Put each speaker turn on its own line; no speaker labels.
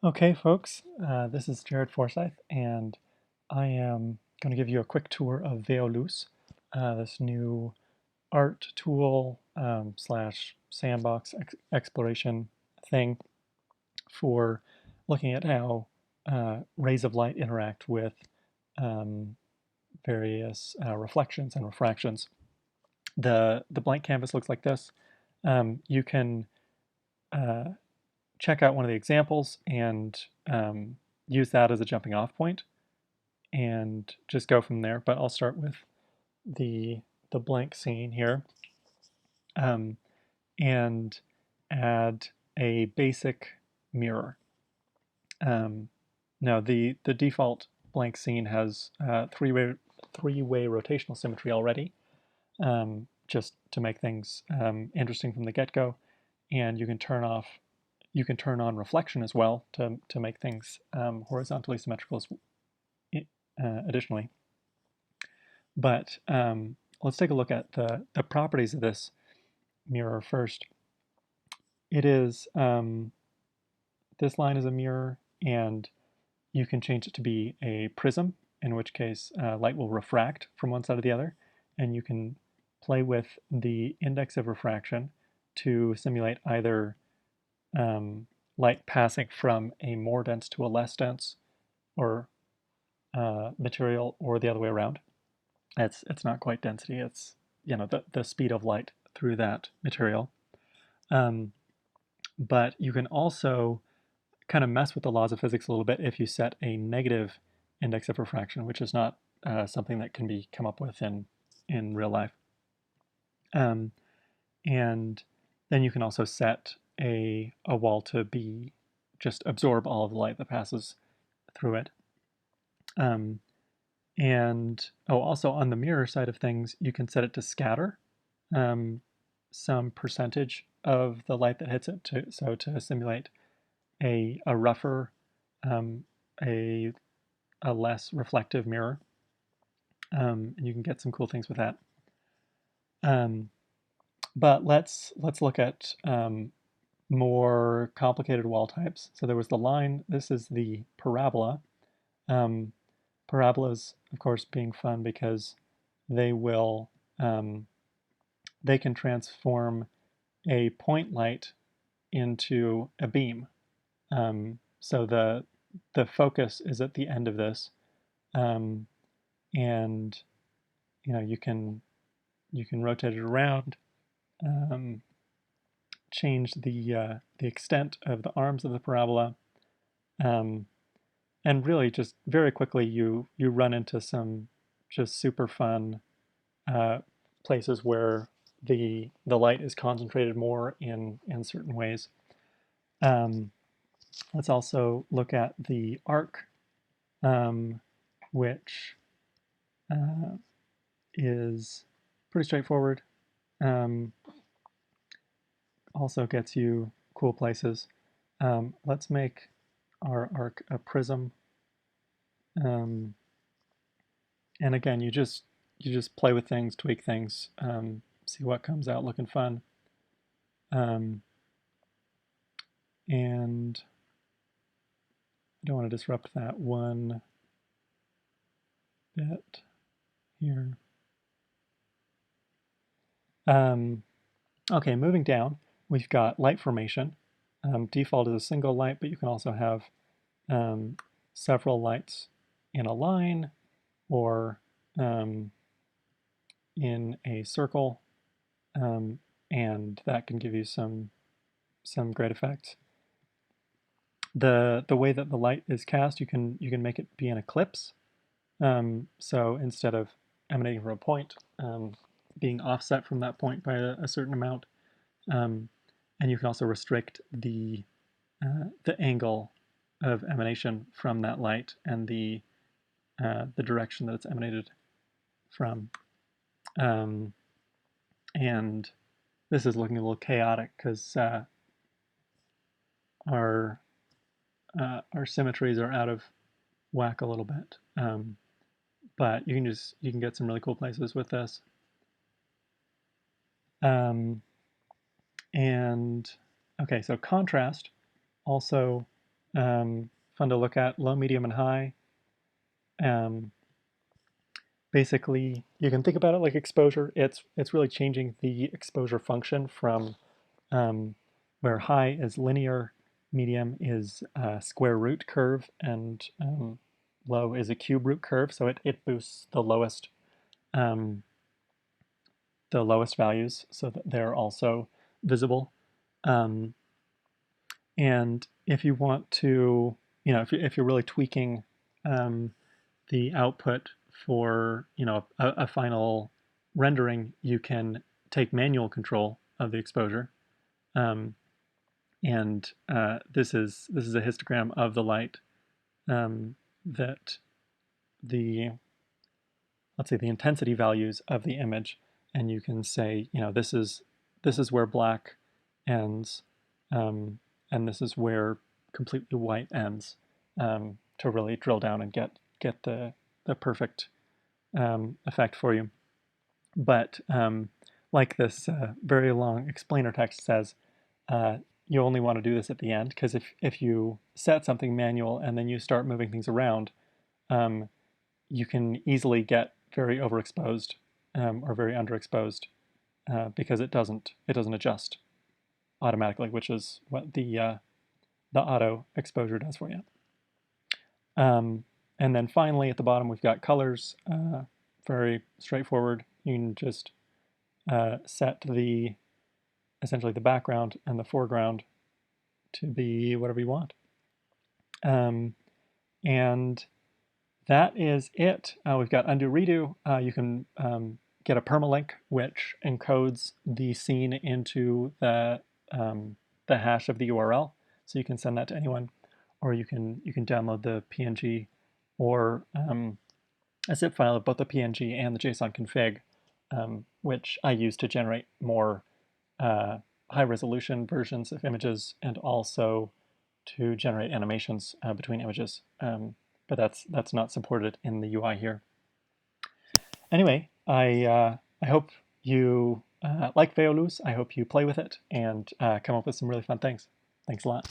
Okay, folks, this is Jared Forsyth, and I am going to give you a quick tour of VeoLuz, this new art tool slash sandbox exploration thing for looking at how rays of light interact with um, various reflections and refractions. The blank canvas looks like this. You can uh, check out one of the examples and use that as a jumping off point and just go from there. But I'll start with the the blank scene here um, and add a basic mirror. Um, now the default blank scene has three-way rotational symmetry already, just to make things interesting from the get-go. And you can turn on reflection as well to make things horizontally symmetrical additionally. But let's take a look at the properties of this mirror first. It is, this line is a mirror, and you can change it to be a prism, in which case light will refract from one side to the other, and you can play with the index of refraction to simulate either light passing from a more dense to a less dense or material, or the other way around. It's not quite density. It's the speed of light through that material. Um, but you can also kind of mess with the laws of physics a little bit if you set a negative index of refraction, which is not something that can be come up with in real life. Um, and then you can also set a wall to be just absorb all of the light that passes through it. Um, And also on the mirror side of things, you can set it to scatter some percentage of the light that hits it, so to simulate a rougher, um, a, a less reflective mirror. And you can get some cool things with that. Um, but let's look at more complicated wall types. So there was the line. This is the parabola. Um, Parabolas, of course, being fun because they will they can transform a point light into a beam. So the focus is at the end of this, um, and you can rotate it around, um, change the extent of the arms of the parabola, um, and really just very quickly you run into some just super fun uh, places where the light is concentrated more in certain ways. Um, let's also look at the arc, um, which uh, is pretty straightforward. Um, also gets you cool places. Let's make our arc a prism. Um, and again, you just play with things, tweak things, see what comes out looking fun. Um, and I don't want to disrupt that one bit here. Okay, moving down, we've got light formation. Default is a single light, but you can also have um, several lights in a line or in a circle, and that can give you some great effects. The way that the light is cast, you can make it be an eclipse. So instead of emanating from a point, being offset from that point by a certain amount, um, and you can also restrict the angle of emanation from that light and the direction that it's emanated from. Um, and this is looking a little chaotic because our our symmetries are out of whack a little bit. But you can get some really cool places with this. And okay, so contrast also fun to look at, low, medium, and high. Basically, you can think about it like exposure. It's really changing the exposure function from where high is linear, medium is a square root curve, and low is a cube root curve. So it boosts um, the lowest values so that they're also visible. And if you want to, if you're really tweaking the output for, a final rendering, you can take manual control of the exposure. And this is a histogram of the light that the, let's say, the intensity values of the image, and you can say, this is where black ends, and this is where completely white ends, to really drill down and get the perfect effect for you. But like this very long explainer text says, you only want to do this at the end, because if you set something manual and then you start moving things around, you can easily get very overexposed or very underexposed because it doesn't adjust automatically, which is what the auto exposure does for you. And then finally at the bottom we've got colors. Very straightforward. You can just set essentially the background and the foreground to be whatever you want. And that is it. We've got undo redo. You can get a permalink which encodes the scene into the hash of the URL, so you can send that to anyone, or you can download the PNG or a zip file of both the PNG and the JSON config, which I use to generate more high-resolution versions of images and also to generate animations between images. But that's not supported in the UI here. Anyway, I hope you like VeoLuz. I hope you play with it and come up with some really fun things. Thanks a lot.